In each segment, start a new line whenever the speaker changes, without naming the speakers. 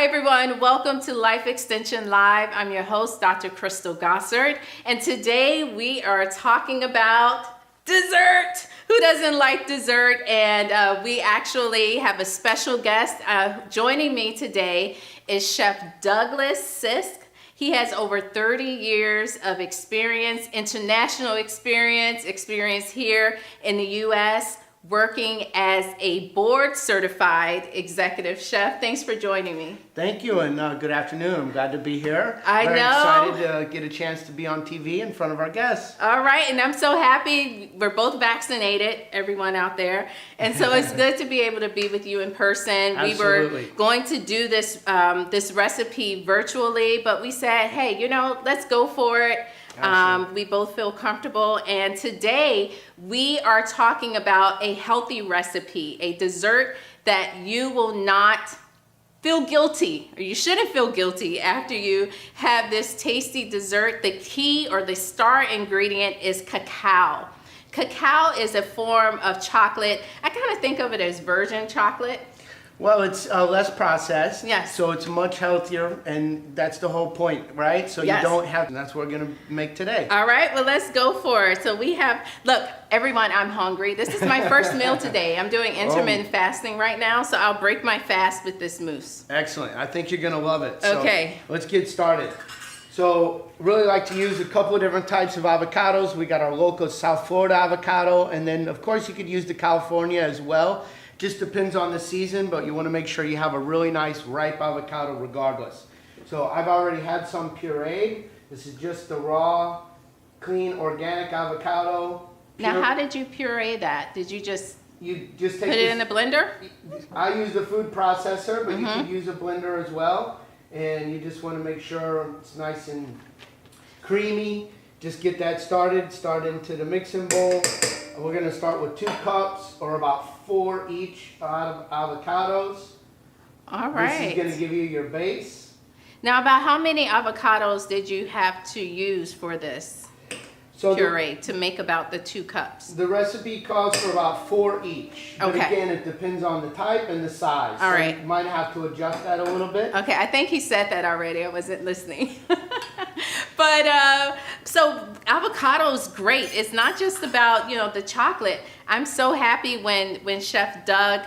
Hi everyone, welcome to Life Extension Live. I'm your host, Dr. Crystal Gossard, and today we are talking about dessert. Who doesn't like dessert? And we actually have a special guest. Joining me today is Chef Douglas Sisk. He has over 30 years of experience, international experience here in the U.S., working as a board certified executive chef. Thanks for joining me.
Thank you, and good afternoon. I'm glad to be here.
Very
excited to get a chance to be on TV in front of our guests.
All right, and I'm so happy we're both vaccinated, everyone out there. And so it's good to be able to be with you in person.
Absolutely.
We were going to do this, this recipe virtually, but we said, hey, you know, let's go for it. We both feel comfortable, and today we are talking about a healthy recipe, a dessert that you will not feel guilty, or you shouldn't feel guilty after you have this tasty dessert. The key or the star ingredient is cacao. Cacao is a form of chocolate. I kind of think of it as virgin chocolate.
Well, it's less processed,
yes.
So it's much healthier, and that's the whole point, right? So
yes.
You don't have, and that's what we're going to make today.
All right, well, let's go for it. So we have, look, everyone, I'm hungry. This is my first meal today. I'm doing intermittent fasting right now, so I'll break my fast with this mousse.
Excellent. I think you're going to love it. So
okay.
Let's get started. So really like to use a couple of different types of avocados. We got our local South Florida avocado, and then of course you could use the California as well. Just depends on the season, but you want to make sure you have a really nice ripe avocado regardless. So I've already had some pureed. This is just the raw, clean, organic avocado.
Now, how did you puree that? Did you just
take
put it in the blender?
I use the food processor, but you could use a blender as well. And you just want to make sure it's nice and creamy. Just get that started. Start into the mixing bowl. We're going to start with 2 cups or about 4 each out of avocados.
All right.
This is going to give you your base.
Now, about how many avocados did you have to use for this puree to make about the 2 cups?
The recipe calls for about 4 each.
Okay.
But again, it depends on the type and the size.
All right.
You might have to adjust that a little bit.
Okay, I think he said that already. I wasn't listening. But so avocado is great. It's not just about, you know, the chocolate. I'm so happy when Chef Doug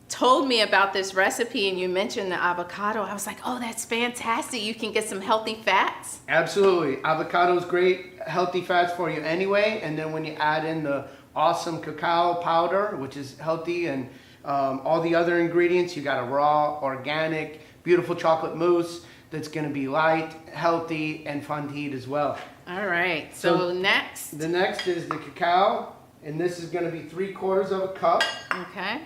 told me about this recipe and you mentioned the avocado. I was like, oh, that's fantastic. You can get some healthy fats.
Absolutely. Avocado is great, healthy fats for you anyway. And then when you add in the awesome cacao powder, which is healthy, and all the other ingredients, you got a raw, organic, beautiful chocolate mousse that's going to be light, healthy, and fun to eat as well.
All right. So next?
The next is the cacao, and this is going to be 3/4 of a cup.
Okay.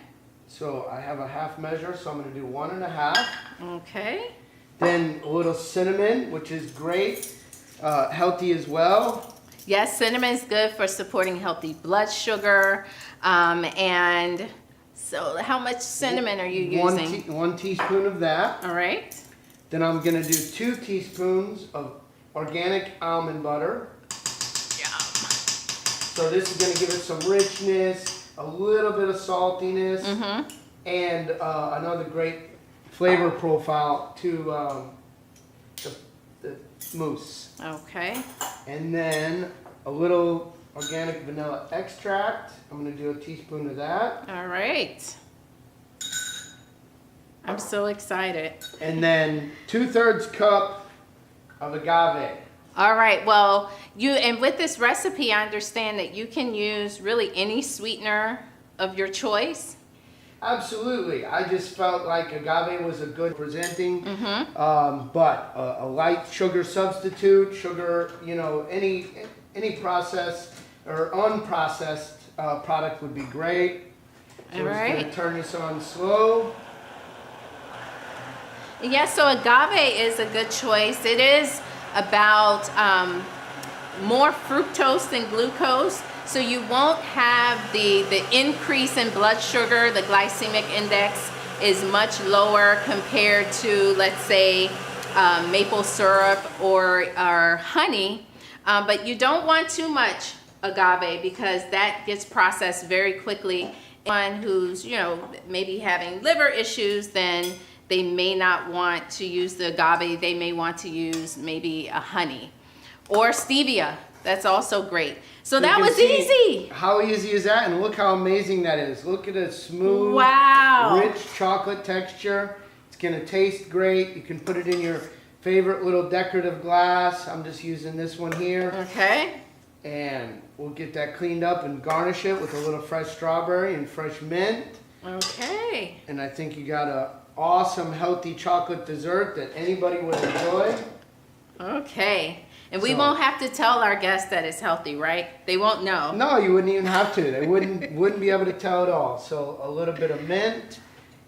So I have a half measure, so I'm going to do 1 1/2.
Okay.
Then a little cinnamon, which is great, healthy as well.
Yes, cinnamon is good for supporting healthy blood sugar. And so how much cinnamon are you using?
1 teaspoon of that.
All right.
Then I'm going to do 2 teaspoons of organic almond butter.
Yum.
So this is going to give it some richness, a little bit of saltiness, and another great flavor profile to the mousse.
Okay.
And then a little organic vanilla extract. I'm going to do a teaspoon of that.
All right. I'm so excited.
And then 2/3 cup of agave.
All right. Well, and with this recipe, I understand that you can use really any sweetener of your choice.
Absolutely. I just felt like agave was a good presenting, but a light sugar substitute, sugar, you know, any processed or unprocessed product would be great. So
All right.
Just going to turn this on slow.
Yes, so agave is a good choice. It is about more fructose than glucose, so you won't have the increase in blood sugar. The glycemic index is much lower compared to, let's say, maple syrup or honey, but you don't want too much agave because that gets processed very quickly. One who's, you know, maybe having liver issues, then they may not want to use the agave. They may want to use maybe a honey or stevia. That's also great. So that was easy.
How easy is that? And look how amazing that is. Look at the smooth,
wow,
rich chocolate texture. It's gonna taste great. You can put it in your favorite little decorative glass. I'm just using this one here.
Okay.
And we'll get that cleaned up and garnish it with a little fresh strawberry and fresh mint.
Okay.
And I think you got a awesome, healthy chocolate dessert that anybody would enjoy.
Okay. And we won't have to tell our guests that it's healthy, right? They won't know.
No, you wouldn't even have to. They wouldn't be able to tell at all. So a little bit of mint,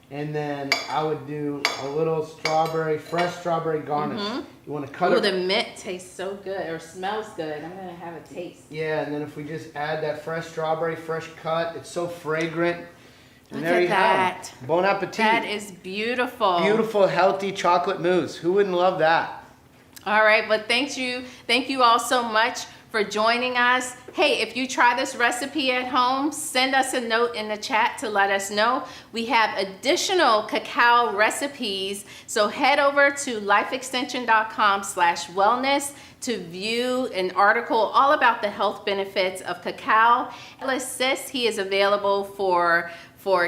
and then I would do a little fresh strawberry garnish. You want to cut it.
The mint tastes so good, or smells good. I'm gonna have a taste.
Yeah, and then if we just add that fresh strawberry, fresh cut, it's so fragrant. And
Look
there
at
you
that.
have it. Bon appetit.
That is beautiful.
Beautiful, healthy chocolate mousse. Who wouldn't love that?
All right, but thank you all so much for joining us. Hey, if you try this recipe at home, send us a note in the chat to let us know. We have additional cacao recipes, so head over to lifeextension.com/wellness to view an article all about the health benefits of cacao. Douglas Sisk, he is available for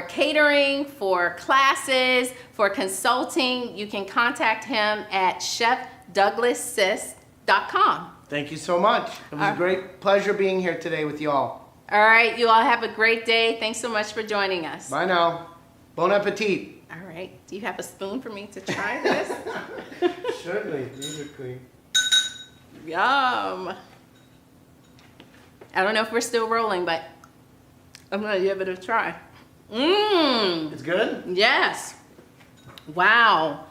catering, for classes, for consulting. You can contact him at chefdouglassisk.com.
Thank you so much. It was a great pleasure being here today with you all.
All right, you all have a great day. Thanks so much for joining us.
Bye now. Bon appetit.
All right, do you have a spoon for me to try this?
Certainly, these are clean.
Yum. I don't know if we're still rolling, but I'm gonna give it a try. Mmm.
It's good?
Yes. Wow.